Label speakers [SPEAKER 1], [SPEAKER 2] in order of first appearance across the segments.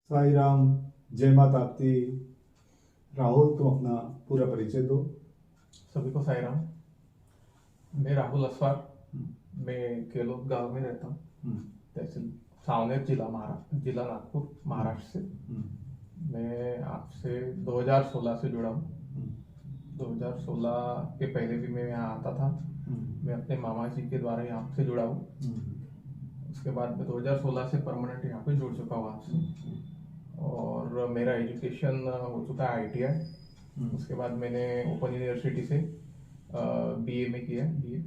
[SPEAKER 1] साई राम। जय माता आपकी। राहुल, तुम अपना पूरा परिचय दो।
[SPEAKER 2] सभी को साई राम। मैं राहुल असवार। मैं केलोद गांव में रहता हूँ।
[SPEAKER 1] हम्म,
[SPEAKER 2] तहसील सावनेर, जिला नागपुर, महाराष्ट्र से।
[SPEAKER 1] हम्म,
[SPEAKER 2] मैं आपसे 2016 से जुड़ा हूँ।
[SPEAKER 1] हम्म,
[SPEAKER 2] 2016 के पहले भी मैं यहाँ आता था। मैं अपने मामा जी के द्वारा यहाँ से जुड़ा हूँ।
[SPEAKER 1] हम्म,
[SPEAKER 2] उसके बाद मैं 2016 से परमानेंट यहाँ पे जुड़ चुका हूँ आपसे। और मेरा एजुकेशन हो चुका है ITI। उसके बाद मैंने ओपन यूनिवर्सिटी से BA में किया है, BA।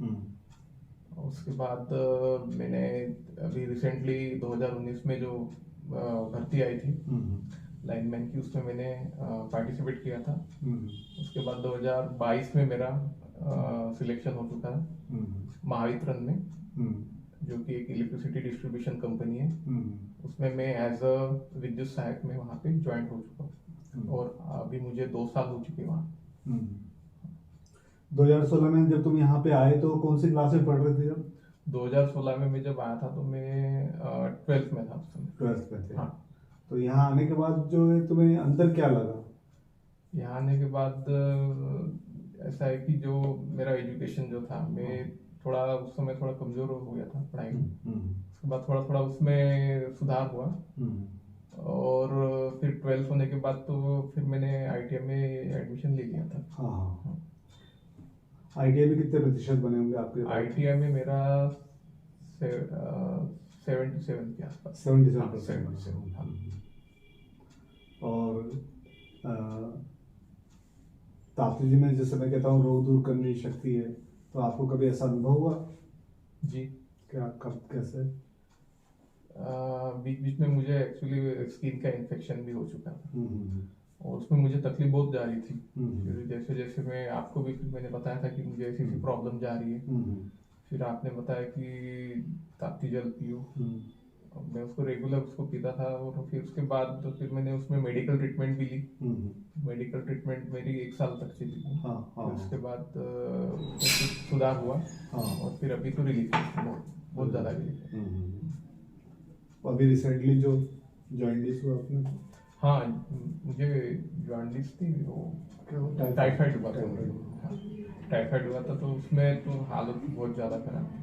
[SPEAKER 2] उसके बाद मैंने अभी रिसेंटली 2019 में जो भर्ती आई थी लाइनमैन की, उसमें मैंने पार्टिसिपेट किया था। उसके बाद 2022 में मेरा सिलेक्शन हो चुका है महावितरण में, जो कि एक इलेक्ट्रिसिटी डिस्ट्रीब्यूशन कंपनी है। उसमें मैं एज अ विद्युत सहायक में वहाँ पे ज्वाइन हो चुका हूँ। और अभी मुझे 2 साल हो चुके वहाँ।
[SPEAKER 1] 2016 में जब तुम यहाँ पे आए तो कौन सी क्लास में पढ़ रहे थे जब?
[SPEAKER 2] 2016 में मैं जब आया था तो मैं 12th में था उस समय।
[SPEAKER 1] 12th में थे।
[SPEAKER 2] हाँ।
[SPEAKER 1] तो यहाँ आने के बाद जो है तुम्हें अंदर क्या लगा?
[SPEAKER 2] यहाँ आने के बाद ऐसा है कि जो मेरा एजुकेशन जो था, मैं थोड़ा उस समय थोड़ा कमजोर हो गया था पढ़ाई में। उसके बाद थोड़ा थोड़ा उसमें सुधार हुआ। और फिर 12th होने के बाद तो फिर मैंने ITI में एडमिशन ले लिया था।
[SPEAKER 1] हाँ। ITI में कितने प्रतिशत बने होंगे आपके?
[SPEAKER 2] ITI में मेरा 77 के आसपास।
[SPEAKER 1] 77%।
[SPEAKER 2] 77, हाँ।
[SPEAKER 1] और ताप्ती जी में जैसे मैं कहता हूँ रोग दूर करने की शक्ति है, तो आपको कभी ऐसा अनुभव हुआ?
[SPEAKER 2] जी।
[SPEAKER 1] क्या, कब, कैसे?
[SPEAKER 2] बीच बीच में मुझे एक्चुअली स्किन का इन्फेक्शन भी हो चुका था। और उसमें मुझे तकलीफ बहुत जा रही थी। फिर जैसे जैसे मैं आपको भी मैंने बताया था कि मुझे ऐसी प्रॉब्लम जा रही है। फिर आपने बताया कि ताप्ती जल पियो। मैं उसको रेगुलर उसको पीता था। और फिर उसके बाद तो फिर मैंने उसमें मेडिकल ट्रीटमेंट भी ली। मेडिकल ट्रीटमेंट मेरी 1 साल तक चली थी। फिर उसके बाद उसमें कुछ सुधार हुआ। और फिर अभी तो रिलीफ है, बहुत ज़्यादा रिलीफ है।
[SPEAKER 1] अभी रिसेंटली जो जॉइंडिस हुआ आपने?
[SPEAKER 2] हाँ, मुझे जॉन्डिस थी, वो टाइफाइड हुआ था मुझे। हाँ, टाइफाइड हुआ था, तो उसमें तो हालत बहुत ज़्यादा खराब थी।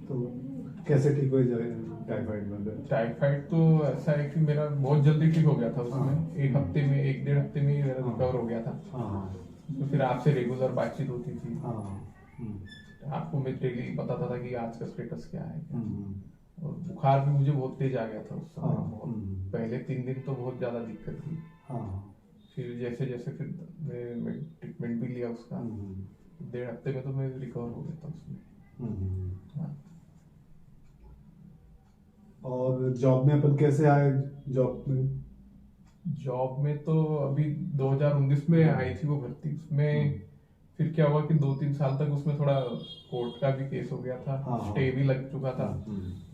[SPEAKER 1] तो कैसे ठीक हुए टाइफाइड में?
[SPEAKER 2] टाइफाइड तो ऐसा है कि मेरा बहुत जल्दी ठीक हो गया था उसमें। 1 हफ्ते में, 1 डेढ़ हफ्ते में ही मेरा रिकवर हो गया था। तो फिर आपसे रेगुलर बातचीत होती थी। आपको मैं डेली बताता था कि आज का स्टेटस क्या है। और बुखार भी मुझे बहुत तेज आ गया था उस समय। बहुत पहले 3 दिन तो बहुत ज़्यादा दिक्कत थी। फिर जैसे जैसे फिर मैं ट्रीटमेंट भी लिया उसका। 1.5 हफ्ते में तो मैं रिकवर हो गया था उसमें। हाँ।
[SPEAKER 1] और जॉब में अपन कैसे आए?
[SPEAKER 2] जॉब में तो अभी 2019 में आई थी वो भर्ती। उसमें फिर क्या हुआ कि 2-3 साल तक उसमें थोड़ा कोर्ट का भी केस हो गया था। स्टे भी लग चुका था।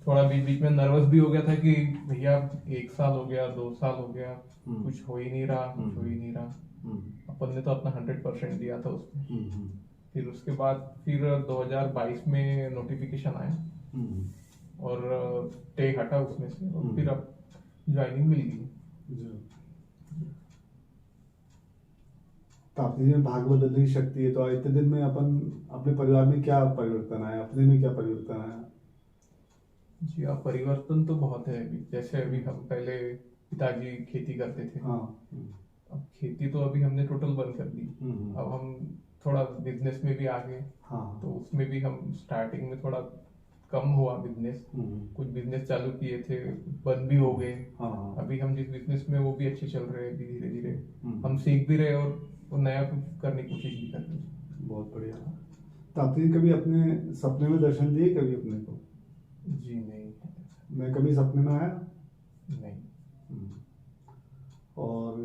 [SPEAKER 2] थोड़ा बीच बीच में नर्वस भी हो गया था कि भैया 1 साल हो गया, 2 साल हो गया, कुछ हो ही नहीं रहा, कुछ हो ही नहीं रहा। अपन ने तो अपना 100% दिया था उसमें। फिर उसके बाद फिर 2022 में नोटिफिकेशन आया और स्टे हटा उसमें से। और फिर अब ज्वाइनिंग मिल गई।
[SPEAKER 1] ताप्ती जी में भाग बदलने की शक्ति है, तो इतने दिन में अपन अपने परिवार में क्या परिवर्तन आया, अपने में क्या परिवर्तन आया?
[SPEAKER 2] जी हाँ, परिवर्तन तो बहुत है। अभी जैसे अभी हम पहले पिताजी खेती करते थे। अब खेती तो अभी हमने टोटल बंद कर दी। अब हम थोड़ा बिजनेस में भी आ गए। तो उसमें भी हम स्टार्टिंग में थोड़ा कम हुआ बिजनेस। कुछ बिजनेस चालू किए थे, बंद भी हो गए। अभी हम जिस बिजनेस में वो भी अच्छे चल रहे हैं। अभी धीरे धीरे हम सीख भी रहे और वो नया कुछ करने की कोशिश भी कर रहे हैं।
[SPEAKER 1] बहुत बढ़िया। ताप्ती जी कभी अपने सपने में दर्शन दिए कभी अपने को?
[SPEAKER 2] जी नहीं।
[SPEAKER 1] मैं कभी सपने में आया
[SPEAKER 2] नहीं।
[SPEAKER 1] और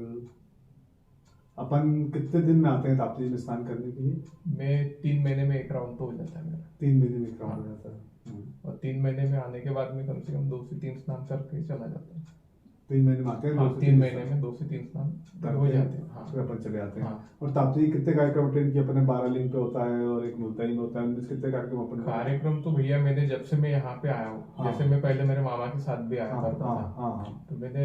[SPEAKER 1] अपन कितने दिन में आते हैं ताप्ती जी में स्नान करने के लिए?
[SPEAKER 2] मैं 3 महीने में एक राउंड तो हो जाता है मेरा।
[SPEAKER 1] 3 महीने में एक राउंड हो जाता है।
[SPEAKER 2] और 3 महीने में आने के बाद में कम से कम 2 से 3 स्नान करके चला जाता है।
[SPEAKER 1] 3 महीने में आते हैं,
[SPEAKER 2] हाँ
[SPEAKER 1] 2 से
[SPEAKER 2] 3
[SPEAKER 1] 3
[SPEAKER 2] महीने में 2 से 3 स्नान हो
[SPEAKER 1] करते
[SPEAKER 2] जाते
[SPEAKER 1] हैं,
[SPEAKER 2] हैं। हाँ
[SPEAKER 1] फिर अपन चले आते हैं।
[SPEAKER 2] हाँ।
[SPEAKER 1] और ताप्ती जी कितने कार्यक्रम अटेंड किए अपने? 12 लिंग पे होता है और एक मुल्ताई में होता है, उनमें से कितने कार्यक्रम अपन को?
[SPEAKER 2] कार्यक्रम तो भैया मैंने जब से मैं यहाँ पे आया हूँ,
[SPEAKER 1] हाँ।
[SPEAKER 2] जैसे मैं पहले मेरे मामा के साथ भी आया
[SPEAKER 1] हाँ
[SPEAKER 2] करता
[SPEAKER 1] हाँ
[SPEAKER 2] था,
[SPEAKER 1] हाँ हाँ।
[SPEAKER 2] तो मैंने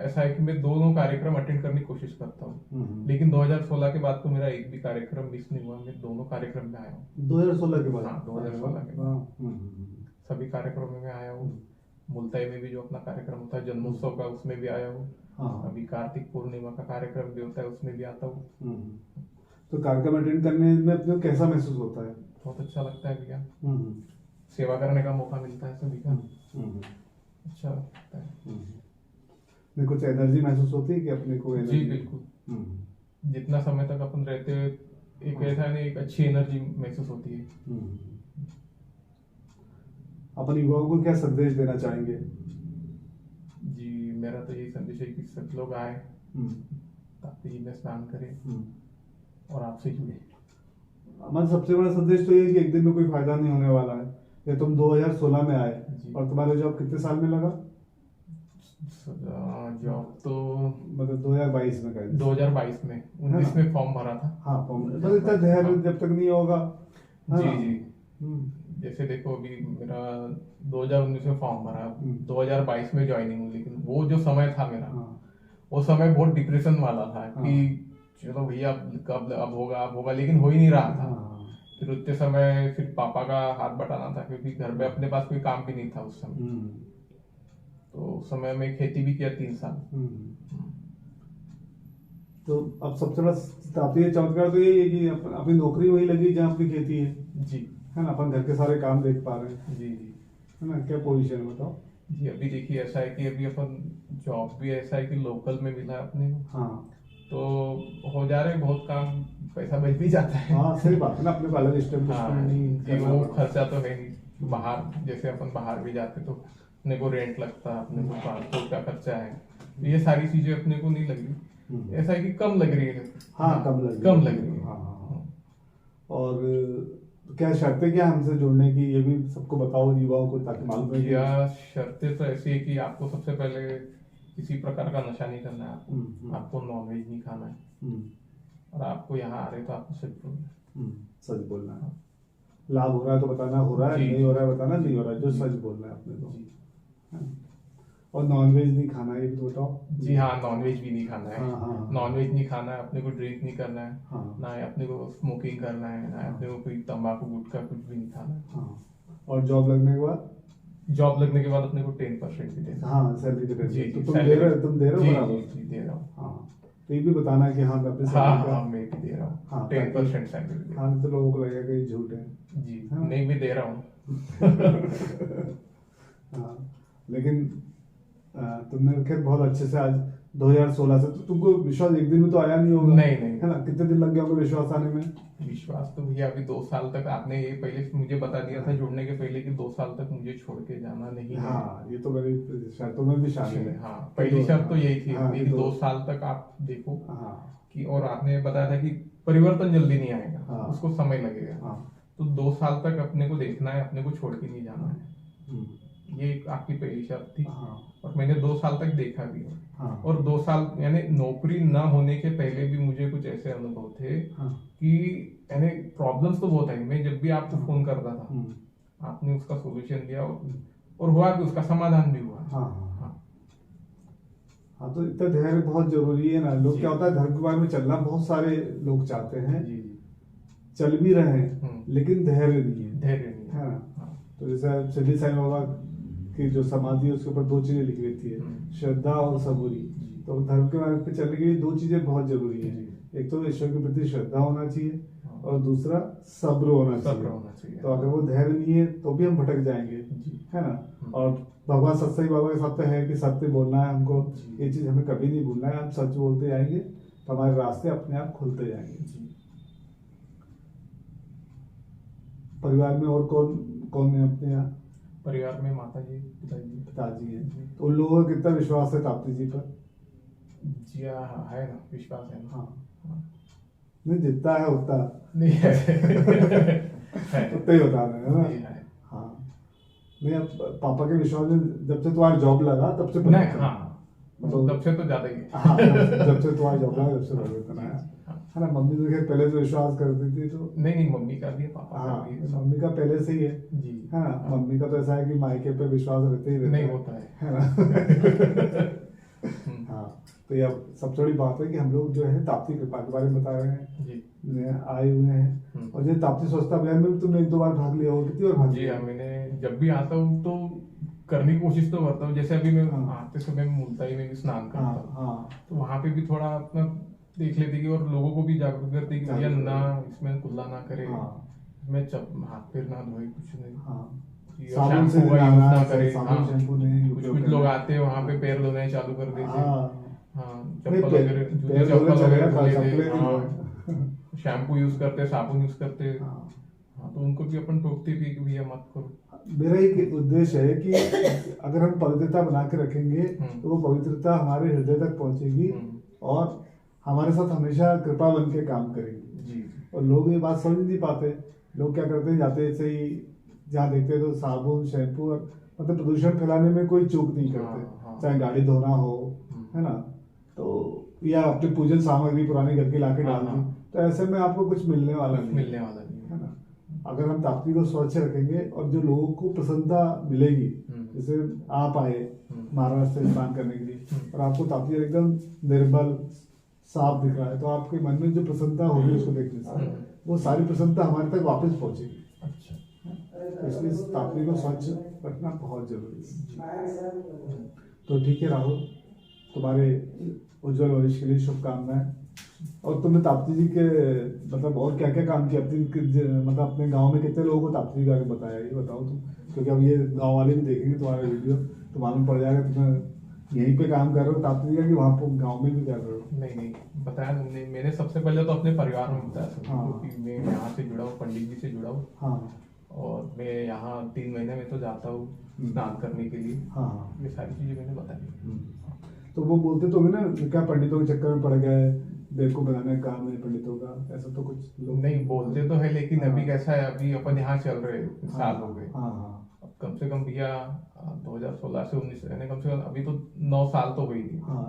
[SPEAKER 2] ऐसा है कि मैं दोनों कार्यक्रम अटेंड करने की कोशिश करता हूँ।
[SPEAKER 1] हम्म।
[SPEAKER 2] लेकिन 2016 के बाद तो मेरा एक भी कार्यक्रम मिस नहीं हुआ, मैं दोनों कार्यक्रम में आया हूँ।
[SPEAKER 1] 2016 के बाद?
[SPEAKER 2] हाँ 2016 के बाद
[SPEAKER 1] हाँ,
[SPEAKER 2] सभी कार्यक्रमों में आया हूँ। मुल्ताई में भी जो अपना कार्यक्रम होता है जन्मोत्सव का, उसमें भी आया हूँ।
[SPEAKER 1] हाँ।
[SPEAKER 2] अभी कार्तिक पूर्णिमा का कार्यक्रम भी होता है, उसमें भी आता हूँ।
[SPEAKER 1] तो कार्यक्रम अटेंड करने में अपने को कैसा महसूस होता है?
[SPEAKER 2] बहुत अच्छा लगता है भैया,
[SPEAKER 1] हम्म।
[SPEAKER 2] सेवा करने का मौका मिलता है सभी का,
[SPEAKER 1] हम्म।
[SPEAKER 2] अच्छा लगता है।
[SPEAKER 1] नहीं, कुछ एनर्जी महसूस होती है कि अपने को
[SPEAKER 2] जी
[SPEAKER 1] एनर्जी?
[SPEAKER 2] बिल्कुल, जितना समय तक अपन रहते हैं एक ऐसा नहीं, एक अच्छी एनर्जी महसूस होती है।
[SPEAKER 1] अपन युवाओं को क्या संदेश देना चाहेंगे?
[SPEAKER 2] जी मेरा तो यही संदेश है कि सब लोग आए, ताप्ती जी में स्नान करें और आपसे जुड़े।
[SPEAKER 1] हमारा सबसे बड़ा संदेश तो ये है कि एक दिन में कोई फायदा नहीं होने वाला है। ये तुम 2016 में आए
[SPEAKER 2] जी।
[SPEAKER 1] और तुम्हारा जॉब कितने साल में लगा?
[SPEAKER 2] जॉब तो
[SPEAKER 1] मतलब 2022 में कर
[SPEAKER 2] 2022 में 19 में फॉर्म भरा था।
[SPEAKER 1] हाँ, मतलब इतना धैर्य जब तक नहीं होगा। हाँ।
[SPEAKER 2] जी जी, जैसे देखो अभी मेरा 2019 में फॉर्म भरा, 2022 में ज्वाइनिंग हुई, लेकिन वो जो समय था मेरा, वो समय बहुत डिप्रेशन वाला था कि चलो भैया अब होगा, लेकिन हो ही नहीं रहा था। फिर उतने समय फिर पापा का हाथ बटाना था, क्योंकि घर में अपने पास कोई काम भी नहीं था उस समय। तो उस समय में खेती भी किया 3 साल।
[SPEAKER 1] तो अब सबसे बड़ा ताप्ती चमत्कार तो यही है कि अपनी नौकरी वही लगी जहाँ अपनी खेती है
[SPEAKER 2] जी,
[SPEAKER 1] है ना? अपन घर के सारे काम देख पा रहे हैं,
[SPEAKER 2] जी जी
[SPEAKER 1] है ना? क्या पोजीशन बताओ?
[SPEAKER 2] जी, अभी देखिए ऐसा है कि अभी अपन जॉब भी ऐसा है कि लोकल में मिला है अपने को,
[SPEAKER 1] हाँ
[SPEAKER 2] तो हो जा रहे हैं बहुत काम, पैसा बच भी जाता है।
[SPEAKER 1] हाँ, सही बात है ना, अपने को अलग
[SPEAKER 2] हाँ
[SPEAKER 1] एस्टेब्लिशमेंट नहीं
[SPEAKER 2] जी,
[SPEAKER 1] करना
[SPEAKER 2] वो
[SPEAKER 1] पड़ता।
[SPEAKER 2] खर्चा तो है नहीं। बाहर जैसे अपन बाहर भी जाते तो अपने को रेंट लगता है, अपने को ट्रांसपोर्ट का खर्चा है, तो ये सारी चीजें अपने को नहीं लग रही। ऐसा है कि कम लग रही है।
[SPEAKER 1] हाँ, कम लग रही है। हाँ। और क्या शर्तें क्या हमसे जुड़ने की, ये भी सबको बताओ युवाओं को, ताकि मालूम रहे।
[SPEAKER 2] या शर्तें तो ऐसी है कि आपको सबसे पहले किसी प्रकार का नशा नहीं करना है, आपको नॉनवेज नहीं खाना है, और आपको यहाँ आ रहे तो आपको सच बोलना है।
[SPEAKER 1] सच बोलना है। लाभ हो रहा है तो बताना, हो रहा है नहीं हो रहा है बताना, नहीं हो रहा है जो सच बोलना है अपने को। और नॉनवेज नहीं खाना है, ये भी तो बताओ।
[SPEAKER 2] जी हाँ, नॉनवेज भी नहीं खाना है।
[SPEAKER 1] हाँ।
[SPEAKER 2] नॉनवेज नहीं खाना है, अपने को ड्रिंक नहीं करना है,
[SPEAKER 1] हाँ।
[SPEAKER 2] ना अपने को स्मोकिंग करना है, ना अपने को कोई तंबाकू गुटखा कुछ भी नहीं खाना है।
[SPEAKER 1] हाँ। और जॉब लगने के बाद?
[SPEAKER 2] जॉब लगने के बाद अपने को 10% भी देना है।
[SPEAKER 1] हाँ, सैलरी के
[SPEAKER 2] जी,
[SPEAKER 1] तो
[SPEAKER 2] जी,
[SPEAKER 1] तुम
[SPEAKER 2] salary-
[SPEAKER 1] दे रहे हो
[SPEAKER 2] जी,
[SPEAKER 1] बराबर?
[SPEAKER 2] जी, दे रहा हूँ।
[SPEAKER 1] हाँ, तो ये भी बताना है कि हाँ मैं अपने
[SPEAKER 2] हाँ
[SPEAKER 1] salary का।
[SPEAKER 2] हाँ, मैं भी दे रहा हूँ।
[SPEAKER 1] हाँ,
[SPEAKER 2] 10% सैलरी दे रहा
[SPEAKER 1] हाँ, नहीं तो लोगों को लगेगा कि झूठ है।
[SPEAKER 2] हूँ। जी,
[SPEAKER 1] हाँ।
[SPEAKER 2] नहीं भी दे रहा हूँ।
[SPEAKER 1] हाँ, लेकिन तुमने खैर बहुत अच्छे से आज 2016 से, तो तुमको विश्वास एक दिन में तो आया नहीं होगा?
[SPEAKER 2] नहीं
[SPEAKER 1] है ना? कितने दिन लग गए होंगे विश्वास आने में?
[SPEAKER 2] विश्वास तो भैया अभी 2 साल तक, आपने ये पहले से मुझे बता दिया था जुड़ने के पहले कि 2 साल तक मुझे छोड़ के जाना नहीं है।
[SPEAKER 1] हाँ, ये तो मेरी शर्तों में भी शामिल है।
[SPEAKER 2] हाँ, पहली शर्त तो यही थी
[SPEAKER 1] हाँ,
[SPEAKER 2] कि 2 साल तक आप देखो
[SPEAKER 1] हाँ
[SPEAKER 2] कि, और आपने बताया था कि परिवर्तन जल्दी नहीं आएगा,
[SPEAKER 1] हाँ।
[SPEAKER 2] उसको समय लगेगा।
[SPEAKER 1] हाँ।
[SPEAKER 2] तो 2 साल तक अपने को देखना है, अपने को छोड़ के नहीं जाना है। ये एक आपकी पहली शर्त थी।
[SPEAKER 1] हाँ।
[SPEAKER 2] और मैंने 2 साल तक देखा भी है।
[SPEAKER 1] हाँ।
[SPEAKER 2] और 2 साल यानी नौकरी न होने के पहले भी मुझे कुछ ऐसे अनुभव थे
[SPEAKER 1] हाँ।
[SPEAKER 2] कि यानी प्रॉब्लम्स तो बहुत आई। मैं जब भी आपको फोन करता था, आपने उसका सोल्यूशन दिया, और हुआ भी, उसका समाधान भी हुआ।
[SPEAKER 1] हाँ। हाँ, तो इतना धैर्य बहुत जरूरी है ना। लोग क्या होता है, धर्म के बारे में चलना बहुत सारे लोग चाहते हैं,
[SPEAKER 2] जी,
[SPEAKER 1] चल भी रहे हैं, लेकिन धैर्य नहीं है।
[SPEAKER 2] धैर्य नहीं
[SPEAKER 1] है ना? तो जैसे शिरडी साईं बाबा की जो समाधि है उसके ऊपर 2 चीजें लिखी रहती है, श्रद्धा और सबूरी। तो धर्म के मार्ग पे चलने के लिए 2 चीजें बहुत जरूरी है। एक तो ईश्वर के प्रति श्रद्धा होना चाहिए, और दूसरा सब्र होना चाहिए। तो अगर वो धैर्य नहीं है तो भी हम भटक जाएंगे, है ना? और भगवान सत्सई बाबा के साथ तो है कि सत्य बोलना है हमको, ये चीज हमें कभी नहीं भूलना है। हम सच बोलते जाएंगे तो हमारे रास्ते अपने आप खुलते जाएंगे। परिवार में और कौन कौन है अपने यहाँ?
[SPEAKER 2] परिवार में माता जी,
[SPEAKER 1] पिताजी हैं। तो उन लोगों का कितना विश्वास है ताप्ती जी पर?
[SPEAKER 2] जी हाँ, है ना, विश्वास है ना।
[SPEAKER 1] हाँ। नहीं, जितना है उतना
[SPEAKER 2] नहीं है।
[SPEAKER 1] उतना ही बता रहे हैं ना।
[SPEAKER 2] है।
[SPEAKER 1] हाँ, नहीं, अब पापा के विश्वास में जब से तुम्हारा जॉब लगा तब से
[SPEAKER 2] नहीं, हाँ,
[SPEAKER 1] मतलब
[SPEAKER 2] तब से तो ज्यादा ही है।
[SPEAKER 1] हाँ, जब से तुम्हारा जॉब लगा, जब से परिवर्तन आया है ना। मम्मी तो खैर पहले तो विश्वास करती थी, तो
[SPEAKER 2] नहीं, मम्मी का भी है, पापा का
[SPEAKER 1] हाँ,
[SPEAKER 2] भी है।
[SPEAKER 1] मम्मी का पहले से ही है
[SPEAKER 2] जी।
[SPEAKER 1] है ना। मम्मी का तो ऐसा है कि मायके पे विश्वास रहते ही रहता
[SPEAKER 2] नहीं
[SPEAKER 1] है,
[SPEAKER 2] होता है।
[SPEAKER 1] है ना।
[SPEAKER 2] हम्म,
[SPEAKER 1] हाँ, तो ये अब सबसे बड़ी बात है कि हम लोग जो है ताप्ती कृपा के बारे में बता रहे हैं,
[SPEAKER 2] जी
[SPEAKER 1] आए हुए हैं। और जो ताप्ती स्वच्छता अभियान में भी तुमने 1-2 बार भाग लिया हो, कितनी बार भाग
[SPEAKER 2] जी
[SPEAKER 1] लिया?
[SPEAKER 2] हाँ, मैंने जब भी आता हूँ तो करने की कोशिश तो करता हूँ। जैसे अभी मैं
[SPEAKER 1] हाँ।
[SPEAKER 2] आते समय मुल्ताई में भी स्नान करता
[SPEAKER 1] हाँ
[SPEAKER 2] हूँ,
[SPEAKER 1] हाँ
[SPEAKER 2] तो वहाँ पे भी थोड़ा अपना देख लेते कि, और लोगों को भी जागरूक करते कि भैया
[SPEAKER 1] जागरूक
[SPEAKER 2] ना इसमें कुल्ला ना करे,
[SPEAKER 1] हाँ
[SPEAKER 2] इसमें हाथ पैर ना धोए, कुछ नहीं,
[SPEAKER 1] हाँ,
[SPEAKER 2] कि
[SPEAKER 1] साबुन से
[SPEAKER 2] शैम्पू का यूज
[SPEAKER 1] नहाना
[SPEAKER 2] ना
[SPEAKER 1] है,
[SPEAKER 2] करे।
[SPEAKER 1] साबुन
[SPEAKER 2] हाँ,
[SPEAKER 1] शैम्पू नहीं
[SPEAKER 2] कुछ
[SPEAKER 1] उपयोग
[SPEAKER 2] कुछ लोग
[SPEAKER 1] करना।
[SPEAKER 2] आते हैं वहाँ पे पैर धोने चालू कर देते।
[SPEAKER 1] हाँ,
[SPEAKER 2] हाँ,
[SPEAKER 1] नहीं,
[SPEAKER 2] चप्पल वगैरह, जूते
[SPEAKER 1] पैर धोने
[SPEAKER 2] चप्पल
[SPEAKER 1] चलेगा,
[SPEAKER 2] वगैरह धो लेते।
[SPEAKER 1] चप्पलें नहीं
[SPEAKER 2] हाँ,
[SPEAKER 1] धोए।
[SPEAKER 2] शैम्पू यूज करते, साबुन यूज करते।
[SPEAKER 1] हाँ,
[SPEAKER 2] हाँ, तो उनको भी अपन टोकते भी कि भैया मत करो।
[SPEAKER 1] मेरा एक उद्देश्य है कि अगर हम पवित्रता बना के रखेंगे तो वो पवित्रता हमारे हृदय तक पहुंचेगी और हमारे साथ हमेशा कृपा बन के काम करेगी।
[SPEAKER 2] जी।
[SPEAKER 1] और लोग ये बात समझ नहीं पाते। लोग क्या करते हैं, जाते ऐसे ही जहाँ देखते हैं तो साबुन शैम्पू और मतलब प्रदूषण फैलाने में कोई चूक नहीं करते।
[SPEAKER 2] हाँ।
[SPEAKER 1] चाहे गाड़ी धोना हो, है ना, तो या अपनी पूजन सामग्री पुरानी घर की लाके डाल दी, तो ऐसे में आपको कुछ मिलने वाला नहीं
[SPEAKER 2] मिलने वाला नहीं
[SPEAKER 1] है ना। अगर हम ताप्ती को स्वच्छ रखेंगे और जो लोगों को प्रसन्नता मिलेगी, जैसे आप आए महाराष्ट्र से स्नान करने के लिए और आपको ताप्ती एकदम निर्मल साफ दिख रहा है, तो आपके मन में जो प्रसन्नता होगी उसको देखने से, वो सारी प्रसन्नता हमारे तक वापस पहुंचेगी।
[SPEAKER 2] अच्छा।
[SPEAKER 1] इसलिए ताप्ती को स्वच्छ रखना बहुत जरूरी है। तो ठीक है राहुल, तुम्हारे उज्जवल भविष्य के लिए शुभकामनाएं। और तुमने ताप्ती जी के मतलब और क्या क्या काम किया मतलब अपने गांव में कितने लोगों को ताप्ती जी के बारे में बताया, ये बताओ तुम, क्योंकि अब ये गांव वाले भी देखेंगे तुम्हारा वीडियो तो मालूम पड़ जाएगा तुम्हें यहीं पे काम कर रहे हो ताप्ती जी का कि वहाँ पर गाँव में भी कर रहे हो।
[SPEAKER 2] नहीं, बताया तुमने। मैंने सबसे पहले तो अपने परिवार में बताया था,
[SPEAKER 1] हाँ।
[SPEAKER 2] क्योंकि मैं यहाँ से जुड़ा हूँ, पंडित जी से जुड़ा हूँ।
[SPEAKER 1] हाँ
[SPEAKER 2] और मैं यहाँ 3 महीने में तो जाता हूँ स्नान करने के लिए।
[SPEAKER 1] हाँ,
[SPEAKER 2] ये सारी चीजें मैंने बताई।
[SPEAKER 1] तो वो बोलते तो होंगे ना, क्या पंडितों के चक्कर में पड़ गया है, बेवकूफ बनाने का काम है पंडितों का, ऐसा तो कुछ लोग
[SPEAKER 2] नहीं बोलते तो है, लेकिन
[SPEAKER 1] हाँ।
[SPEAKER 2] अभी कैसा है, अभी अपन यहाँ चल रहे साल हो गए।
[SPEAKER 1] हाँ हाँ
[SPEAKER 2] अब कम से कम भैया 2016 से 19 यानी कम से कम अभी तो 9 साल तो हुई थी।
[SPEAKER 1] हाँ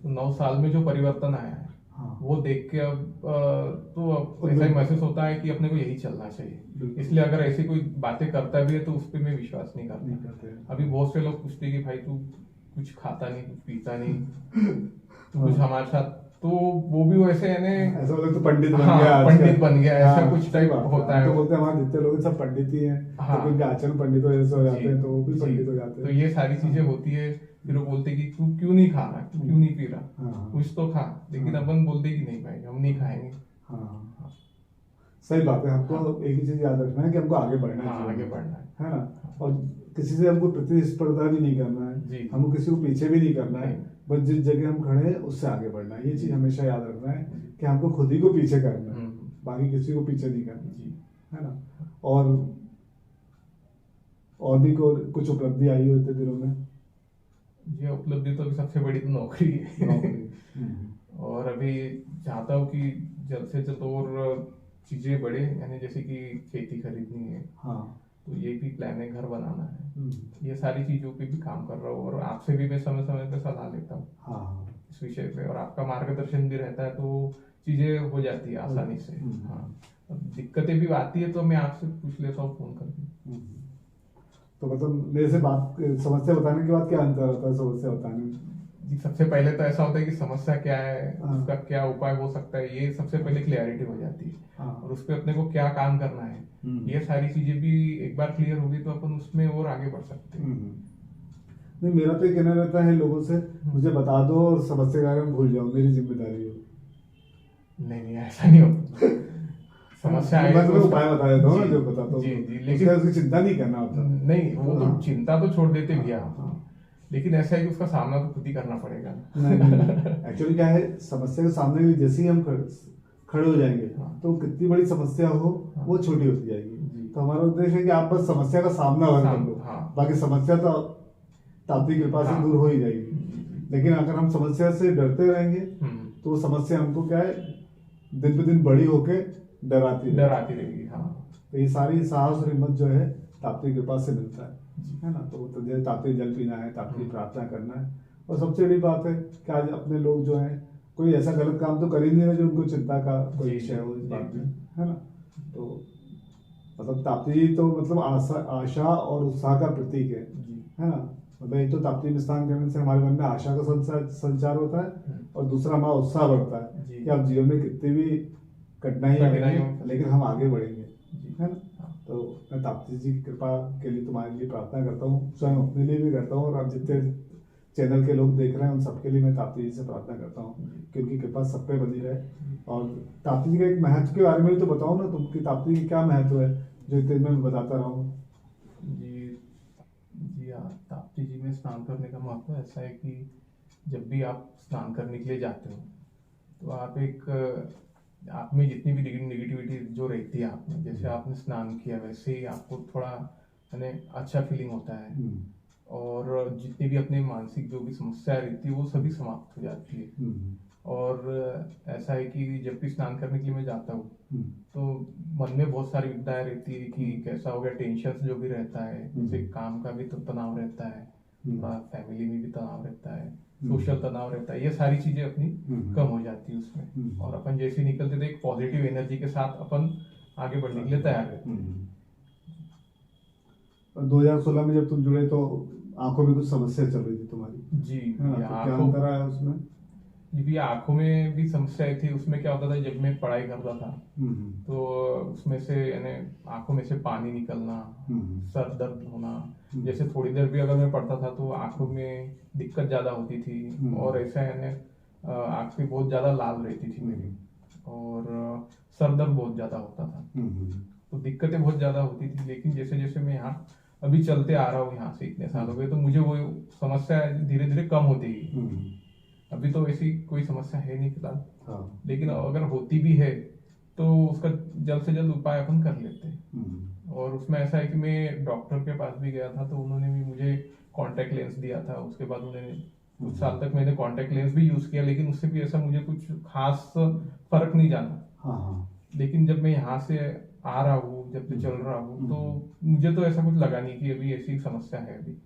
[SPEAKER 2] तो 9 साल में जो परिवर्तन आया है,
[SPEAKER 1] हाँ,
[SPEAKER 2] वो देख के तो अब ऐसा ही महसूस होता है कि अपने को यही चलना चाहिए।
[SPEAKER 1] बिल्कुल।
[SPEAKER 2] इसलिए अगर ऐसी कोई बातें करता भी है तो उस पर मैं विश्वास नहीं
[SPEAKER 1] नहीं
[SPEAKER 2] करता।
[SPEAKER 1] करते।
[SPEAKER 2] अभी बहुत से लोग पूछते हैं कि भाई तू कुछ खाता नहीं, कुछ पीता नहीं, तू कुछ हमारे साथ, तो वो भी वैसे है ना,
[SPEAKER 1] ऐसा बोले तो पंडित बन
[SPEAKER 2] हाँ,
[SPEAKER 1] गया,
[SPEAKER 2] पंडित बन गया, ऐसा
[SPEAKER 1] हाँ,
[SPEAKER 2] कुछ
[SPEAKER 1] सही
[SPEAKER 2] टाइप
[SPEAKER 1] बात
[SPEAKER 2] होता
[SPEAKER 1] हम
[SPEAKER 2] है।
[SPEAKER 1] तो बोलते हैं हमारे जितने लोग हैं सब पंडित ही हैं,
[SPEAKER 2] हाँ।
[SPEAKER 1] तो उनके आचरण पंडितों जैसे हो जाते
[SPEAKER 2] जी,
[SPEAKER 1] हैं तो वो भी
[SPEAKER 2] जी।
[SPEAKER 1] पंडित हो जाते
[SPEAKER 2] तो
[SPEAKER 1] हैं।
[SPEAKER 2] ये सारी चीजें होती है। फिर वो बोलते कि तू क्यों नहीं खा रहा, तू क्यों नहीं पी रहा,
[SPEAKER 1] हाँ।
[SPEAKER 2] कुछ तो खा। लेकिन
[SPEAKER 1] हाँ।
[SPEAKER 2] अपन बोलते कि नहीं भाई, हम नहीं खाएंगे।
[SPEAKER 1] हाँ, सही बात है। हमको एक ही चीज याद रखना है कि हमको आगे बढ़ना
[SPEAKER 2] हाँ,
[SPEAKER 1] है,
[SPEAKER 2] आगे बढ़ना है।
[SPEAKER 1] है ना। और किसी से हमको प्रतिस्पर्धा भी नहीं करना
[SPEAKER 2] जी।
[SPEAKER 1] है, हमको किसी को पीछे भी नहीं करना है,
[SPEAKER 2] नहीं।
[SPEAKER 1] बस जिस जगह हम खड़े हैं उससे आगे बढ़ना है। ये चीज हमेशा याद रखना है कि हमको खुद ही को पीछे करना है, बाकी किसी को पीछे नहीं करना,
[SPEAKER 2] जी।
[SPEAKER 1] है ना। और भी कुछ उपलब्धि आई हो इतने दिनों में?
[SPEAKER 2] ये उपलब्धि तो अभी सबसे बड़ी तो नौकरी है।
[SPEAKER 1] नौकरी।
[SPEAKER 2] और अभी चाहता हूँ कि जल्द से जल्द और चीजें बढ़े, यानी जैसे कि खेती खरीदनी है,
[SPEAKER 1] हाँ,
[SPEAKER 2] तो ये भी प्लान है, घर बनाना है,
[SPEAKER 1] हम्म,
[SPEAKER 2] ये सारी चीजों पे भी काम कर रहा हूँ। और आपसे भी मैं समय समय पे सलाह लेता हूँ
[SPEAKER 1] हाँ,
[SPEAKER 2] इस विषय पे, और आपका मार्गदर्शन भी रहता है, तो चीजें हो जाती है आसानी से। हाँ, अब दिक्कतें भी आती है तो मैं आपसे पूछ लेता हूँ फोन करके।
[SPEAKER 1] तो मतलब मेरे से बात समस्या बताने के बाद क्या अंतर होता है समस्या बताने में?
[SPEAKER 2] जी, सबसे पहले तो ऐसा होता है कि समस्या क्या है,
[SPEAKER 1] हाँ।
[SPEAKER 2] उसका क्या उपाय हो सकता है, ये सबसे पहले क्लियरिटी हो जाती है।
[SPEAKER 1] हाँ।
[SPEAKER 2] और उस पर अपने को क्या काम करना है, ये सारी चीजें भी एक बार क्लियर होगी तो अपन उसमें और आगे बढ़ सकते हैं।
[SPEAKER 1] नहीं, मेरा तो ये कहना रहता है लोगों से, मुझे बता दो और समस्या के बारे में भूल जाओ, मेरी जिम्मेदारी हो।
[SPEAKER 2] नहीं, ऐसा नहीं होता। समस्या
[SPEAKER 1] मैं
[SPEAKER 2] आएगी तो
[SPEAKER 1] तुम्हें
[SPEAKER 2] उसका-
[SPEAKER 1] उपाय बता देता हूँ ना,
[SPEAKER 2] जी,
[SPEAKER 1] जो बताता हूँ,
[SPEAKER 2] जी,
[SPEAKER 1] लेकिन
[SPEAKER 2] लेकिन
[SPEAKER 1] उसकी चिंता नहीं करना होता।
[SPEAKER 2] नहीं, वो तो
[SPEAKER 1] हाँ।
[SPEAKER 2] चिंता तो छोड़ देते भैया,
[SPEAKER 1] हाँ।
[SPEAKER 2] लेकिन ऐसा है कि उसका सामना तो खुद ही करना पड़ेगा।
[SPEAKER 1] नहीं, एक्चुअली क्या है, समस्या के सामने के लिए जैसे ही हम खड़े हो जाएंगे
[SPEAKER 2] हाँ।
[SPEAKER 1] तो कितनी बड़ी समस्या हो वो छोटी होती जाएगी।
[SPEAKER 2] जी।
[SPEAKER 1] तो हमारा उद्देश्य है कि आप बस समस्या का सामना कर लो,
[SPEAKER 2] हाँ।
[SPEAKER 1] बाकी समस्या तो ताप्ती कृपा से
[SPEAKER 2] हाँ।
[SPEAKER 1] दूर हो ही जाएगी। लेकिन अगर हम समस्या से डरते रहेंगे तो वो समस्या हमको क्या है, दिन पे दिन बड़ी होके डराती
[SPEAKER 2] रहेगी। हाँ,
[SPEAKER 1] तो ये सारी साहस और हिम्मत जो है ताप्ती कृपा से मिलता है ना। तो जैसे ताप्ती जल पीना है, ताप्ती प्रार्थना करना है, और सबसे बड़ी बात है कि आज अपने लोग जो हैं कोई ऐसा गलत काम तो कर ही नहीं रहे जो उनको चिंता का कोई
[SPEAKER 2] जी,
[SPEAKER 1] विषय हो इस
[SPEAKER 2] जी,
[SPEAKER 1] बात
[SPEAKER 2] जी।
[SPEAKER 1] में, है ना। तो मतलब ताप्ती जी तो मतलब आशा और उत्साह का प्रतीक है ना। मतलब एक तो ताप्ती में स्नान करने से हमारे मन में आशा का संचार होता है और दूसरा हमारा उत्साह बढ़ता है
[SPEAKER 2] जी।
[SPEAKER 1] कि आप जीवन में कितनी भी कठिनाइयाँ आएंगी लेकिन हम आगे बढ़ेंगे, है ना। तो मैं ताप्ती जी की कृपा के लिए तुम्हारे लिए प्रार्थना करता हूँ, स्वयं अपने लिए भी करता हूँ और आप जितने चैनल के लोग देख रहे हैं उन सबके लिए मैं ताप्ती जी से प्रार्थना करता हूँ कि उनकी कृपा सब पे बनी रहे। और ताप्ती जी का एक महत्व के बारे में भी तो बताओ ना तुम कि ताप्ती जी की क्या महत्व है जो इतने मैं बताता रहा हूँ।
[SPEAKER 2] जी जी हाँ, ताप्ती जी में स्नान करने का महत्व ऐसा है कि जब भी आप स्नान करने के लिए जाते हो तो आप एक आप में जितनी भी निगेटिविटी जो रहती है आप में, जैसे आपने स्नान किया वैसे ही आपको थोड़ा यानी अच्छा फीलिंग होता है और जितनी भी अपने मानसिक जो भी समस्या रहती है वो सभी समाप्त हो जाती है। और ऐसा है कि जब भी स्नान करने के लिए मैं जाता हूँ तो मन में बहुत सारी विपदाएं रहती है कि कैसा हो गया, टेंशन जो भी रहता है, जैसे काम का भी तो तनाव रहता है, थोड़ा फैमिली में भी तनाव रहता है, सोशल तनाव रहता है, ये सारी चीजें अपनी कम हो जाती है उसमें और अपन जैसे निकलते थे एक पॉजिटिव एनर्जी के साथ अपन आगे बढ़ने के लिए तैयार रहते हैं।
[SPEAKER 1] 2016 में जब तुम जुड़े तो आंखों में कुछ समस्या चल रही थी तुम्हारी।
[SPEAKER 2] जी,
[SPEAKER 1] हाँ, तो क्या अंतर आया उसमें?
[SPEAKER 2] भी आंखों में भी समस्याएं थी। उसमें क्या होता था जब मैं पढ़ाई करता था तो उसमें से यानी आंखों में से पानी निकलना, सर दर्द होना, जैसे थोड़ी देर भी अगर मैं पढ़ता था तो आंखों में दिक्कत ज्यादा होती थी और ऐसा यानी आंख भी बहुत ज्यादा लाल रहती थी मेरी और सर दर्द बहुत ज्यादा होता था। तो दिक्कतें बहुत ज्यादा होती थी, लेकिन जैसे जैसे मैं यहाँ अभी चलते आ रहा हूँ यहाँ से इतने साल हो गए तो मुझे वो समस्या धीरे धीरे कम होती गई। अभी तो ऐसी कोई समस्या है नहीं फिलहाल, लेकिन अगर होती भी है तो उसका जल्द से जल्द उपाय अपन कर लेते हैं। और उसमें ऐसा है कि मैं डॉक्टर के पास भी गया था तो उन्होंने भी मुझे कॉन्टेक्ट लेंस दिया था। उसके बाद उन्होंने कुछ साल तक मैंने कॉन्टेक्ट लेंस भी यूज किया, लेकिन उससे भी ऐसा मुझे कुछ खास फर्क नहीं जाना। लेकिन जब मैं यहाँ से आ रहा हूँ, जब से चल रहा हूँ तो मुझे तो ऐसा कुछ लगा नहीं कि अभी ऐसी समस्या है अभी।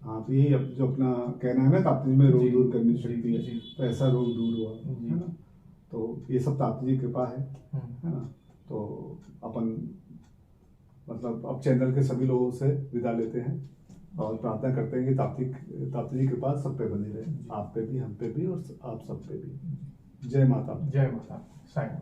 [SPEAKER 1] हाँ, तो यही जो अपना कहना है ना ताप्ती जी में रोग दूर करने की शक्ति है, तो ऐसा रोग दूर हुआ, है ना। तो ये सब ताप्ती जी कृपा है ना। तो अपन मतलब अब चैनल के सभी लोगों से विदा लेते हैं और प्रार्थना करते हैं कि ताप्ती जी कृपा सब पे बनी रहे, आप पे भी, हम पे भी और आप सब पे भी। जय माता।
[SPEAKER 2] जय माता साईं।